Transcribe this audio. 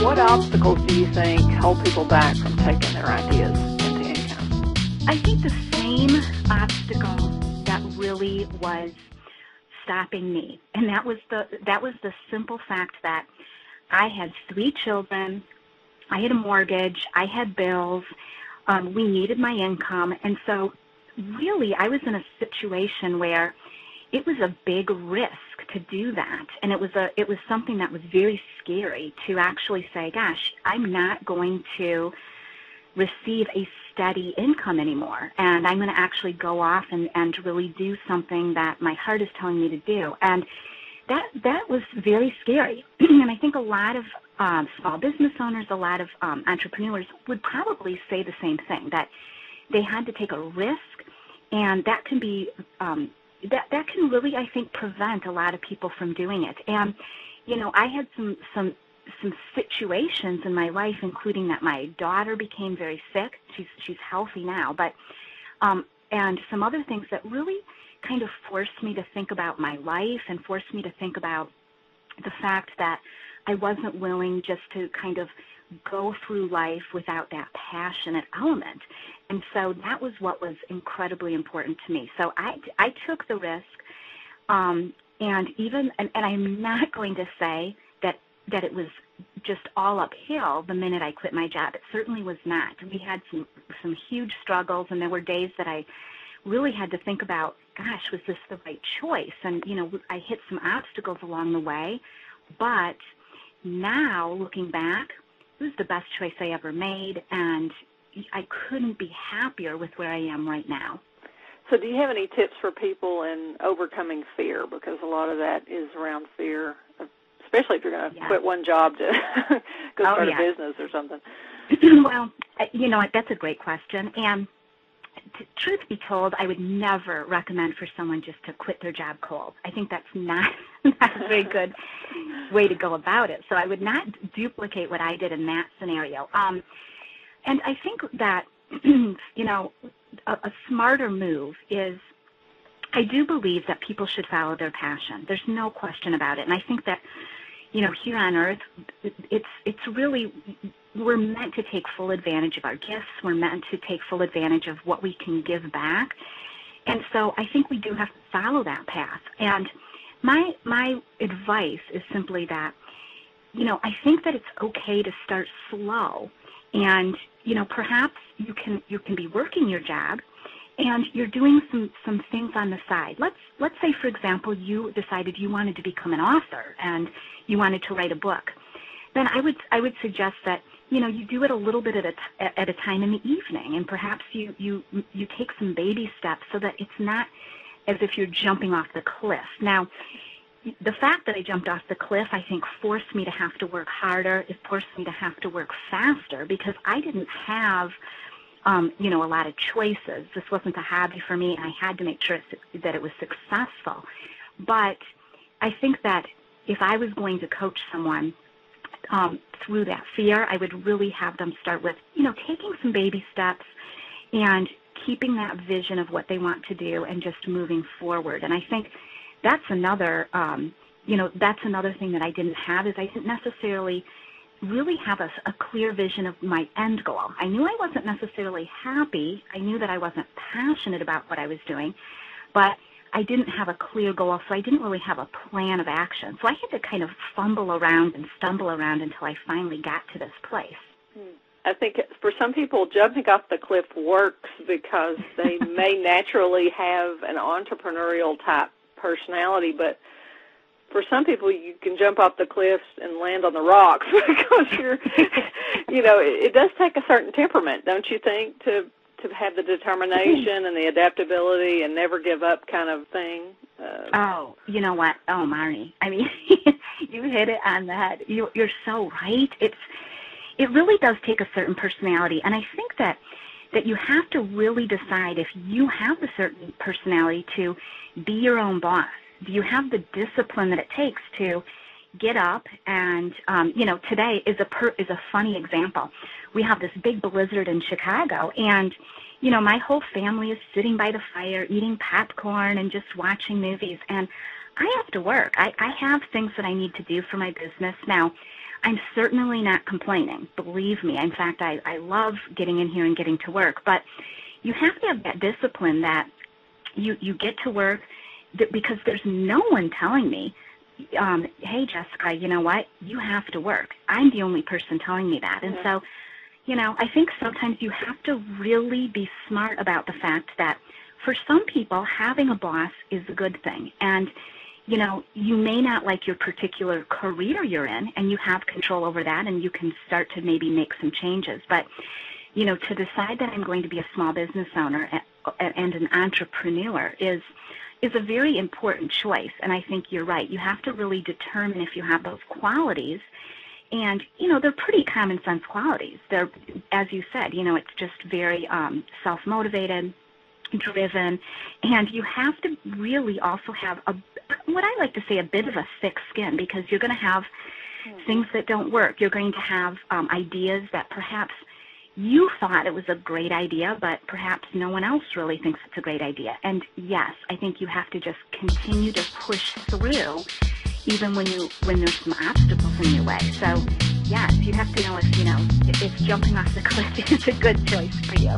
What obstacles do you think hold people back from taking their ideas into income? I think the same obstacle that really was stopping me, and that was the simple fact that I had 3 children, I had a mortgage, I had bills, we needed my income, and so really I was in a situation where it was a big risk to do that, and it was something that was very scary to actually say, gosh, I'm not going to receive a steady income anymore, and I'm going to actually go off and really do something that my heart is telling me to do. And that was very scary. And I think a lot of small business owners, a lot of entrepreneurs would probably say the same thing, that they had to take a risk, and that can be that can really, I think, prevent a lot of people from doing it. And I had some situations in my life, including that my daughter became very sick. She's healthy now, but and some other things that really kind of forced me to think about my life and forced me to think about the fact that I wasn't willing just to kind of go through life without that passionate element. And so that was what was incredibly important to me. So I took the risk, and I'm not going to say that it was just all uphill the minute I quit my job. It certainly was not. We had some huge struggles, and there were days that I really had to think about, gosh, was this the right choice? And, I hit some obstacles along the way, but now looking back, it was the best choice I ever made, and I couldn't be happier with where I am right now. So do you have any tips for people in overcoming fear? Because a lot of that is around fear, especially if you're going to quit one job to go start a business or something. Well, that's a great question. And truth be told, I would never recommend for someone just to quit their job cold. I think that's not a very good way to go about it. So I would not duplicate what I did in that scenario. And I think that, a smarter move is, I do believe that people should follow their passion. There's no question about it. And I think that, here on earth, it's really, we're meant to take full advantage of our gifts. We're meant to take full advantage of what we can give back. And so I think we do have to follow that path. And my advice is simply that, I think that it's okay to start slow. And, perhaps you can be working your job and you're doing some things on the side. Let's say, for example, you decided you wanted to become an author and you wanted to write a book. Then I would suggest that, you do it a little bit at a time in the evening, and perhaps you take some baby steps so that it's not as if you're jumping off the cliff. Now, the fact that I jumped off the cliff, I think, forced me to have to work harder. It forced me to have to work faster because I didn't have, a lot of choices. This wasn't a hobby for me, and I had to make sure that it was successful. But I think that if I was going to coach someone through that fear, I would really have them start with, taking some baby steps and keeping that vision of what they want to do and just moving forward. And I think that's another, that's another thing that I didn't have, is I didn't necessarily really have a clear vision of my end goal. I knew I wasn't necessarily happy. I knew that I wasn't passionate about what I was doing, but I didn't have a clear goal, so I didn't really have a plan of action. So I had to kind of fumble around and stumble around until I finally got to this place. I think for some people, jumping off the cliff works because they may naturally have an entrepreneurial type personality, but for some people, you can jump off the cliffs and land on the rocks because it does take a certain temperament, don't you think, to have the determination and the adaptability and never give up kind of thing? Oh, you know what? Oh, Marnie, I mean, you hit it on the head. You're so right. It really does take a certain personality, and I think that you have to really decide if you have a certain personality to be your own boss. Do you have the discipline that it takes to get up and, today is a funny example. We have this big blizzard in Chicago, and, my whole family is sitting by the fire, eating popcorn and just watching movies, and I have to work. I have things that I need to do for my business. Now, I'm certainly not complaining, believe me. In fact, I love getting in here and getting to work. But you have to have that discipline that you get to work because there's no one telling me, hey, Jessica, you know what? You have to work. I'm the only person telling me that. And so, I think sometimes you have to really be smart about the fact that for some people, having a boss is a good thing. And, you may not like your particular career you're in, and you have control over that, and you can start to maybe make some changes. But, to decide that I'm going to be a small business owner and an entrepreneur is a very important choice. And I think you're right. You have to really determine if you have those qualities. And, they're pretty common sense qualities. They're, as you said, it's just very self-motivated, driven, and you have to really also have what I like to say, a bit of a thick skin, because you're going to have things that don't work. You're going to have ideas that perhaps you thought it was a great idea, but perhaps no one else really thinks it's a great idea. And yes, I think you have to just continue to push through, even when there's some obstacles in your way. So yes, you have to know if jumping off the cliff is a good choice for you.